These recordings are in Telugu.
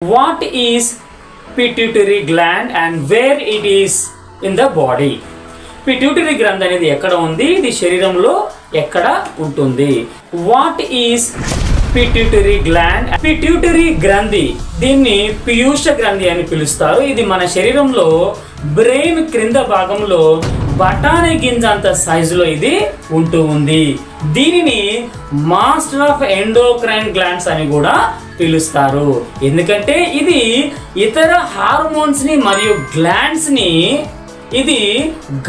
What is pituitary gland and where it is in the body? Pituitary gland అనేది ఎక్కడ ఉంది, ఇది శరీరంలో ఎక్కడ ఉంటుంది? What is pituitary gland? Pituitary గ్రంథి, దీన్ని పీయూష గ్రంథి అని పిలుస్తారు. ఇది మన శరీరంలో బ్రెయిన్ క్రింద భాగంలో బఠానీ గింజ అంత సైజులో ఇది ఉంటూ ఉంది. దీనిని మాస్టర్ ఆఫ్ ఎండోక్రైన్ గ్లాండ్స్ అని కూడా పిలుస్తారు. ఎందుకంటే ఇది ఇతర హార్మోన్స్ ని మరియు గ్లాండ్స్ ని ఇది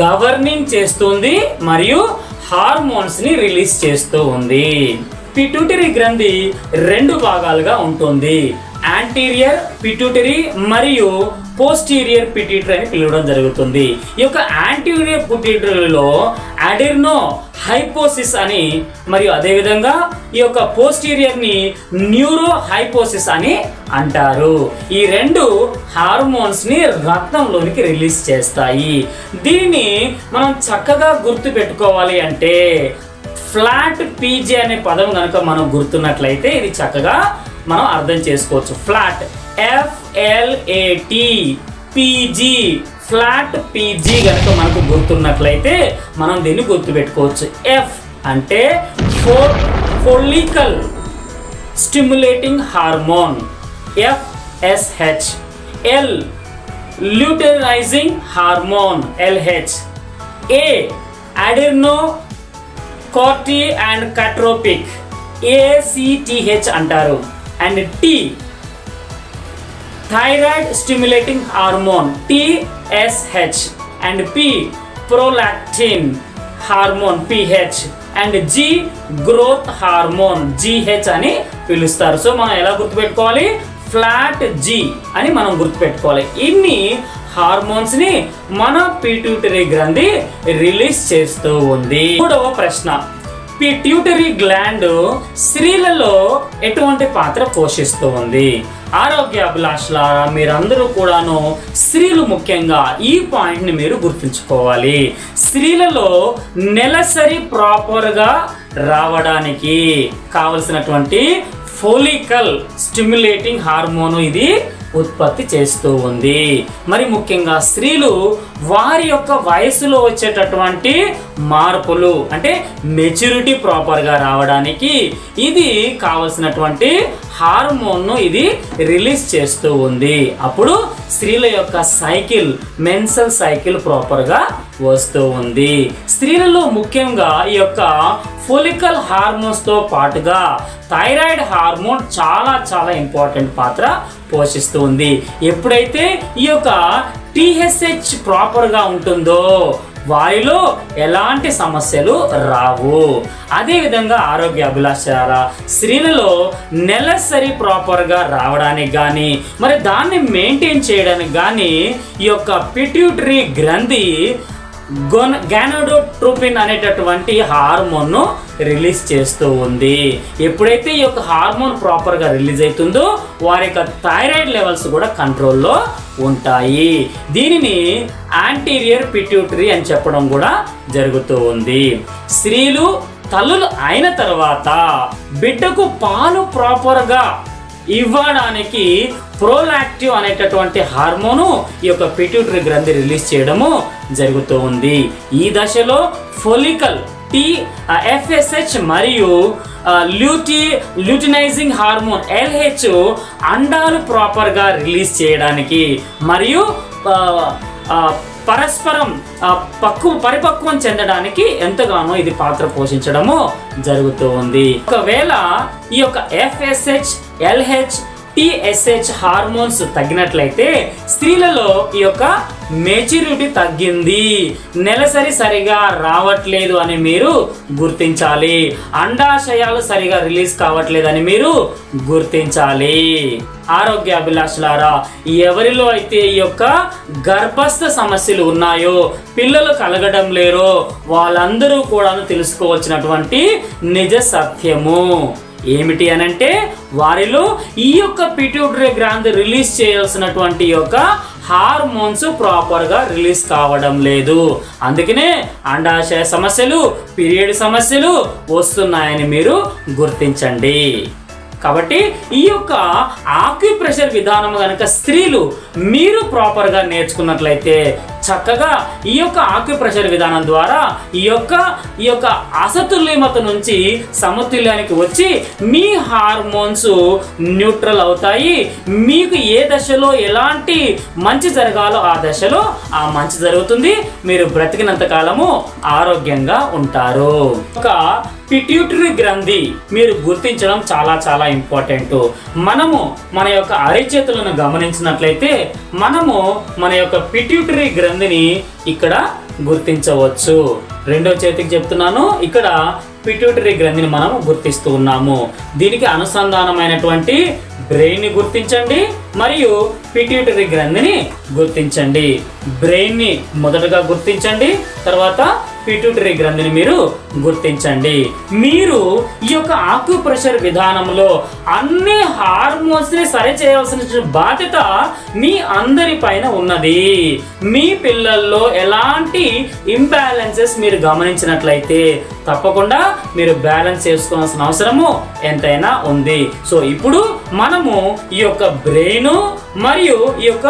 గవర్నింగ్ చేస్తుంది మరియు హార్మోన్స్ ని రిలీజ్ చేస్తూ ఉంది. పిట్యూటరీ గ్రంథి రెండు భాగాలుగా ఉంటుంది. యాంటీరియర్ పిట్యూటరీ మరియు పోస్టీరియర్ పిట్యూటరీ అని పిలవడం జరుగుతుంది. ఈ యొక్క యాంటీరియర్ పిట్యూటరీలో అడెర్నో హైపోసిస్ అని మరియు అదేవిధంగా ఈ యొక్క పోస్టీరియర్ ని న్యూరో హైపోసిస్ అని అంటారు. ఈ రెండు హార్మోన్స్ ని రక్తంలోనికి రిలీజ్ చేస్తాయి. దీన్ని మనం చక్కగా గుర్తు పెట్టుకోవాలి అంటే ఫ్లాట్ పీజీ అనే పదం కనుక మనం గుర్తున్నట్లయితే ఇది చక్కగా మనం అర్థం చేసుకోవచ్చు. Flat FLAT PG, flat PG కనుక మనకు గుర్తున్నట్లయితే మనం దీన్ని గుర్తు పెట్టుకోవచ్చు. F అంటే follicle stimulating hormone FSH, L luteinizing hormone LH, A adrenocorticotropic ACTH అంటారు, and T thyroid stimulating hormone TSH, and P prolactin hormone PH, and G growth hormone GH అని పిలుస్తారు. సో మనం ఎలా గుర్తుపెట్టుకోవాలి? ఫ్లాట్ G అని మనం గుర్తుపెట్టుకోవాలి. ఇన్ని హార్మోన్స్ ని మన పిట్యూటరీ గ్రంథి రిలీజ్ చేస్తూ ఉంది. మూడవ ప్రశ్న, పిట్యూటరీ గ్లాండ్ స్త్రీలలో ఎటువంటి పాత్ర పోషిస్తూ ఉంది? ఆరోగ్య అభిలాషలారా మీరందరూ కూడాను స్త్రీలు ముఖ్యంగా ఈ పాయింట్ ని మీరు గుర్తుంచుకోవాలి. స్త్రీలలో నెలసరి ప్రాపర్ గా రావడానికి కావలసినటువంటి ఫోలికల్ స్టిమ్యులేటింగ్ హార్మోన్ ఇది ఉత్పత్తి చేస్తూ ఉంది. మరి ముఖ్యంగా స్త్రీలు వారి యొక్క వయసులో వచ్చేటటువంటి మార్పులు అంటే మెచ్యూరిటీ ప్రాపర్గా రావడానికి ఇది కావలసినటువంటి హార్మోన్ను ఇది రిలీజ్ చేస్తూ ఉంది. అప్పుడు స్త్రీల యొక్క సైకిల్, మెన్సల్ సైకిల్ ప్రాపర్గా వస్తూ ఉంది. స్త్రీలలో ముఖ్యంగా ఈ యొక్క ఫోలికల్ హార్మోన్స్ తో పాటుగా థైరాయిడ్ హార్మోన్ చాలా చాలా ఇంపార్టెంట్ పాత్ర పోషిస్తూ ఉంది. ఎప్పుడైతే ఈ యొక్క TSH ప్రాపర్గా ఉంటుందో వారిలో ఎలాంటి సమస్యలు రావు. అదేవిధంగా ఆరోగ్య అభిలాషారా స్త్రీలలో నెలసరి ప్రాపర్గా రావడానికి కానీ మరి దాన్ని మెయింటైన్ చేయడానికి కానీ ఈ యొక్క పిట్యూటరీ గ్రంథి గానోడోట్రోపిన్ అనేటటువంటి హార్మోన్ను రిలీజ్ చేస్తూ ఉంది. ఎప్పుడైతే ఈ యొక్క హార్మోన్ ప్రాపర్గా రిలీజ్ అవుతుందో వారి యొక్క థైరాయిడ్ లెవెల్స్ కూడా కంట్రోల్లో ఉంటాయి. దీనిని యాంటీరియర్ పిట్యూటరీ అని చెప్పడం కూడా జరుగుతూ ఉంది. స్త్రీలు తల్లులు అయిన తర్వాత బిడ్డకు పాలు ప్రాపర్గా ఇవ్వడానికి ప్రోలాక్టివ్ అనేటటువంటి హార్మోను ఈ యొక్క పిట్యూటరీ గ్రంథి రిలీజ్ చేయడము జరుగుతూ ఉంది. ఈ దశలో ఫోలికల్ FSH మరియు ల్యూటినైజింగ్ హార్మోన్ LH అండాలు ప్రాపర్గా రిలీజ్ చేయడానికి మరియు పరస్పరం పరిపక్వం చెందడానికి ఎంతగానో ఇది పాత్ర పోషించడము జరుగుతూ ఉంది. ఒకవేళ ఈ యొక్క FSH, LH, TSH హార్మోన్స్ తగ్గినట్లయితే స్త్రీలలో ఈ యొక్క మెచ్యూరిటీ తగ్గింది, నెలసరి సరిగా రావట్లేదు అని మీరు గుర్తించాలి. అండాశయాలు సరిగా రిలీజ్ కావట్లేదని మీరు గుర్తించాలి. ఆరోగ్య అభిలాషలారా ఎవరిలో అయితే ఈ యొక్క గర్భస్థ సమస్యలు ఉన్నాయో, పిల్లలు కలగడం లేరో వాళ్ళందరూ కూడా తెలుసుకోవాల్సినటువంటి నిజ సత్యము ఏమిటి అనంటే వారిలో ఈ యొక్క పిట్యూటరీ గ్రంథి రిలీజ్ చేయాల్సినటువంటి యొక్క హార్మోన్స్ ప్రాపర్గా రిలీజ్ కావడం లేదు. అందుకనే అండాశయ సమస్యలు, పీరియడ్ సమస్యలు వస్తున్నాయని మీరు గుర్తించండి. కాబట్టి ఈ యొక్క ఆక్యుప్రెషర్ విధానం కనుక స్త్రీలు మీరు ప్రాపర్గా నేర్చుకున్నట్లయితే చక్కగా ఈ యొక్క ఆక్యుప్రెషర్ విధానం ద్వారా ఈ యొక్క అసతుల్యమత నుంచి సమతుల్యానికి వచ్చి మీ హార్మోన్స్ న్యూట్రల్ అవుతాయి. మీకు ఏ దశలో ఎలాంటి మంచి జరగాలో ఆ దశలో ఆ మంచి జరుగుతుంది. మీరు బ్రతికినంత కాలము ఆరోగ్యంగా ఉంటారు. ఒక పిట్యూటరీ గ్రంథి మీరు గుర్తించడం చాలా చాలా ఇంపార్టెంట్. మనము మన యొక్క అరిచేతులను గమనించినట్లయితే మనము మన యొక్క పిట్యూటరీ గ్రంథిని ఇక్కడ గుర్తించవచ్చు. రెండో చేతికి చెప్తున్నాను, ఇక్కడ పిట్యూటరీ గ్రంథిని మనం గుర్తిస్తూ ఉన్నాము. దీనికి అనుసంధానమైనటువంటి బ్రెయిన్ ని గుర్తించండి మరియు పిట్యూటరీ గ్రంథిని గుర్తించండి. బ్రెయిన్ ని మొదటగా గుర్తించండి, తర్వాత పిట్యూటరీ గ్రంథిని మీరు గుర్తించండి. మీరు ఈ యొక్క ఆక్యుప్రెషర్ విధానంలో అన్ని హార్మోన్స్ ని సరి చేయాల్సిన బాధ్యత మీ అందరి పైన ఉన్నది. మీ పిల్లల్లో ఎలాంటి ఇంబ్యాలెన్సెస్ మీరు గమనించినట్లయితే తప్పకుండా మీరు బ్యాలెన్స్ చేసుకోవాల్సిన అవసరము ఎంతైనా ఉంది. సో ఇప్పుడు మనము ఈ యొక్క బ్రెయిన్ మరియు ఈ యొక్క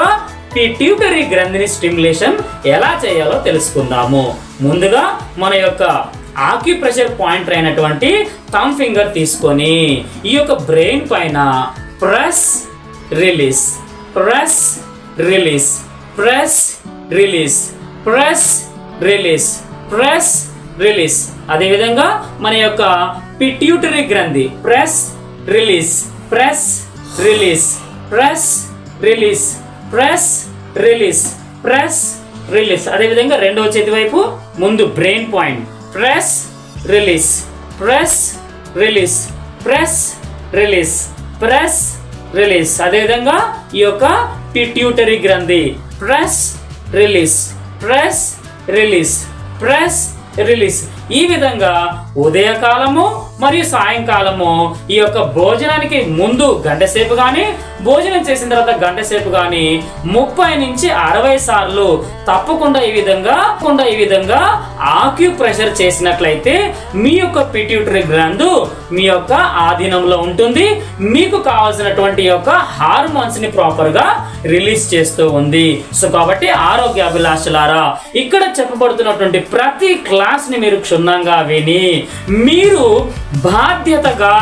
పిట్యూటరీ గ్రంథిని స్టిమ్యులేషన్ ఎలా చేయాలో తెలుసుకుందాము. ముందుగా మన యొక్క ఆక్యుప్రెషర్ పాయింటర్ అయినటువంటి థంబ్ ఫింగర్ తీసుకొని ఈ యొక్క బ్రెయిన్ పైన press release, press release, press release, press release, press release. అదేవిధంగా మన యొక్క పిట్యూటరీ గ్రంథి press release, press release, press release, press release, press release. అదేవిధంగా రెండవ చేతి వైపు ముందు brain point press release, press release, press release, press release. అదేవిధంగా ఈ యొక్క పిట్యూటరీ గ్రంథి press release, press release, press release. ఈ విధంగా ఉదయకాలము మరియు సాయంకాలము ఈ యొక్క భోజనానికి ముందు గంట సేపు కానీ భోజనం చేసిన తర్వాత గంట సేపు కానీ 30 నుంచి 60 సార్లు తప్పకుండా ఈ విధంగా ఆక్యుప్రెషర్ చేసినట్లయితే మీ యొక్క పిట్యూటరీ గ్రంథు మీ యొక్క ఆధీనంలో ఉంటుంది. మీకు కావాల్సినటువంటి యొక్క హార్మోన్స్ ని ప్రాపర్ గా రిలీజ్ చేస్తూ ఉంది. సో కాబట్టి ఆరోగ్య అభిలాషలారా, ఇక్కడ చెప్పబడుతున్నటువంటి ప్రతి క్లాస్ ని మీరు క్షుణ్ణంగా విని మీరు బాధ్యతగా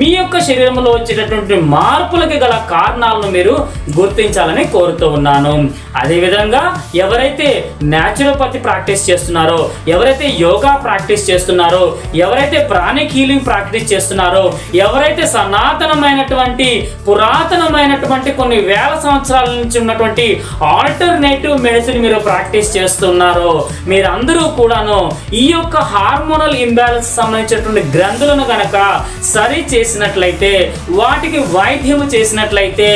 మీ యొక్క శరీరంలో వచ్చేటటువంటి మార్పులకి గల కారణాలను మీరు గుర్తించాలని కోరుతూ ఉన్నాను. అదేవిధంగా ఎవరైతే న్యాచురోపతి ప్రాక్టీస్ చేస్తున్నారో, ఎవరైతే యోగా ప్రాక్టీస్ చేస్తున్నారో, ఎవరైతే ప్రాణిక్ హీలింగ్ ప్రాక్టీస్ చేస్తున్నారో, ఎవరైతే సనాతనమైనటువంటి పురాతనమైనటువంటి కొన్ని వేల సంవత్సరాల నుంచి ఉన్నటువంటి ఆల్టర్నేటివ్ మెడిసిన్ మీరు ప్రాక్టీస్ చేస్తున్నారో, మీరందరూ కూడాను ఈ యొక్క హార్మోనల్ ఇంబ్యాలెన్స్ సంబంధించినటువంటి గ్రంథులను కనుక సరి చేసినట్లయితే, వాటికి వైద్యము చేసినట్లయితే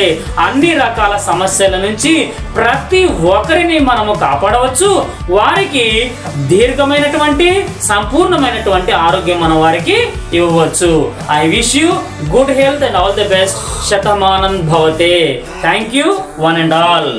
అన్ని రకాల సమస్యల నుంచి ప్రతి ఒక్కరిని మనము కాపాడవచ్చు. వారికి దీర్ఘమైనటువంటి సంపూర్ణమైనటువంటి ఆరోగ్యం మన వారికి ఇవ్వవచ్చు. I wish you good health and all the best. శతమానం భవతే. Thank you one and all.